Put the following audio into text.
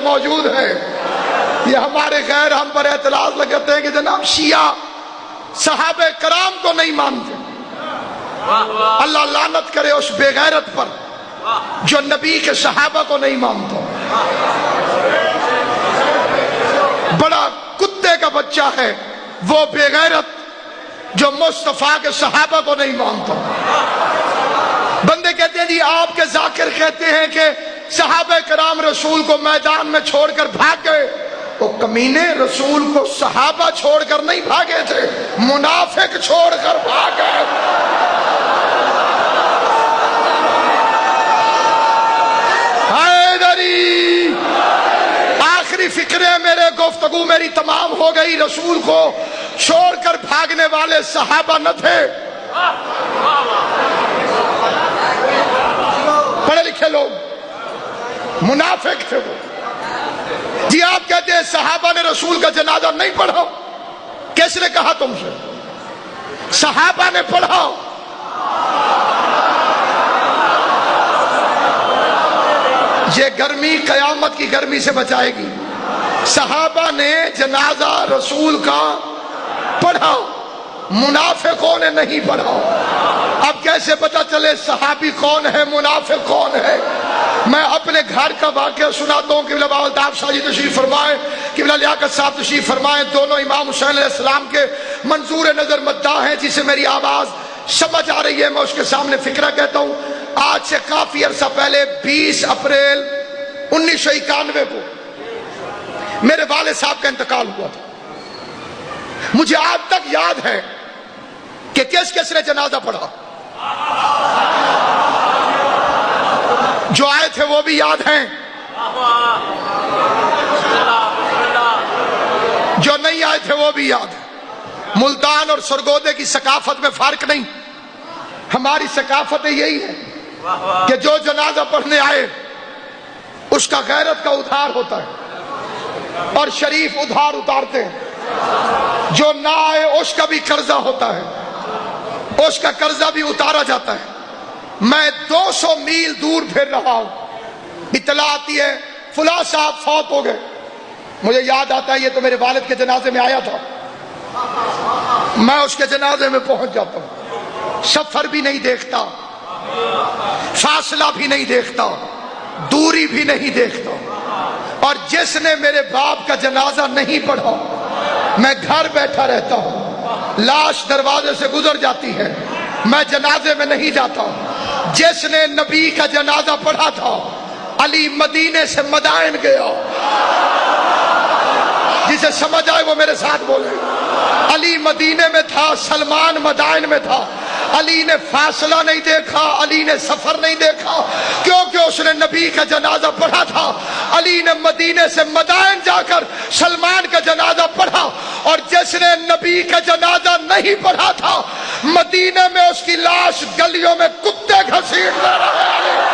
موجود ہے۔ یہ ہمارے غیر ہم پر اعتراض لگاتے ہیں کہ جناب شیعہ صحابہ کرام کو نہیں مانتے۔ اللہ لعنت کرے اس بے غیرت پر جو نبی کے صحابہ کو نہیں مانتا۔ بڑا کتے کا بچہ ہے وہ بے غیرت جو مصطفیٰ کے صحابہ کو نہیں مانتا۔ بندے کہتے ہیں جی آپ کے ذاکر کہتے ہیں کہ صحابہ کرام رسول کو میدان میں چھوڑ کر بھاگ گئے۔ وہ کمینے رسول کو صحابہ چھوڑ کر نہیں بھاگے تھے، منافق چھوڑ کر بھاگ گئے۔ حیدری آخری فکرے میرے گفتگو میری تمام ہو گئی۔ رسول کو چھوڑ کر بھاگنے والے صحابہ نہ تھے، پڑھے لکھے لوگ، منافق تھے وہ۔ جی آپ کہتے ہیں صحابہ نے رسول کا جنازہ نہیں پڑھا، کس نے کہا تم سے؟ صحابہ نے پڑھا۔ یہ گرمی قیامت کی گرمی سے بچائے گی۔ صحابہ نے جنازہ رسول کا پڑھا، منافقوں نے نہیں پڑھا۔ اب کیسے پتا چلے صحابی کون ہے منافق کون ہے؟ میں اپنے گھر کا واقعہ سناتا ہوں۔ قبلہ باول الطاف شاہ جی تشریف فرمائے، قبلہ لیاقت صاحب تشریف فرمائے، دونوں امام حسین علیہ السلام کے منظور نظر مداح ہیں جسے میری آواز سمجھ آ رہی ہے۔ میں اس کے سامنے فکرہ کہتا ہوں۔ آج سے کافی عرصہ پہلے 20 اپریل 1991 کو میرے والد صاحب کا انتقال ہوا تھا۔ مجھے آج تک یاد ہے کہ کس کس نے جنازہ پڑھا۔ جو آئے تھے وہ بھی یاد ہیں، جو نہیں آئے تھے وہ بھی یاد ہے۔ ملتان اور سرگودے کی ثقافت میں فرق نہیں، ہماری ثقافت یہی ہے کہ جو جنازہ پڑھنے آئے اس کا غیرت کا ادھار ہوتا ہے اور شریف ادھار اتارتے ہیں۔ جو نہ آئے اس کا بھی قرضہ ہوتا ہے، اس کا قرضہ بھی اتارا جاتا ہے۔ میں 200 میل دور پھر رہا ہوں، اطلاع آتی ہے فلاں صاحب فوت ہو گئے۔ مجھے یاد آتا ہے یہ تو میرے والد کے جنازے میں آیا تھا۔ میں اس کے جنازے میں پہنچ جاتا ہوں، سفر بھی نہیں دیکھتا، فاصلہ بھی نہیں دیکھتا، دوری بھی نہیں دیکھتا، اور جس نے میرے باپ کا جنازہ نہیں پڑھا میں گھر بیٹھا رہتا ہوں۔ لاش دروازے سے گزر جاتی ہے، میں جنازے میں نہیں جاتا۔ جس نے نبی کا جنازہ پڑھا تھا علی مدینے سے مدائن گیا۔ جسے سمجھ آئے وہ میرے ساتھ بولے۔ علی مدینے میں تھا، سلمان مدائن میں تھا۔ علی نے فاصلہ نہیں دیکھا، علی نے سفر نہیں دیکھا، کیونکہ اس نے نبی کا جنازہ پڑھا تھا۔ علی نے مدینے سے مدائن جا کر سلمان کا جنازہ پڑھا، اور جس نے نبی کا جنازہ نہیں پڑھا تھا مدینے میں اس کی لاش گلیوں میں کتے گھسیٹ لے رہے ہیں۔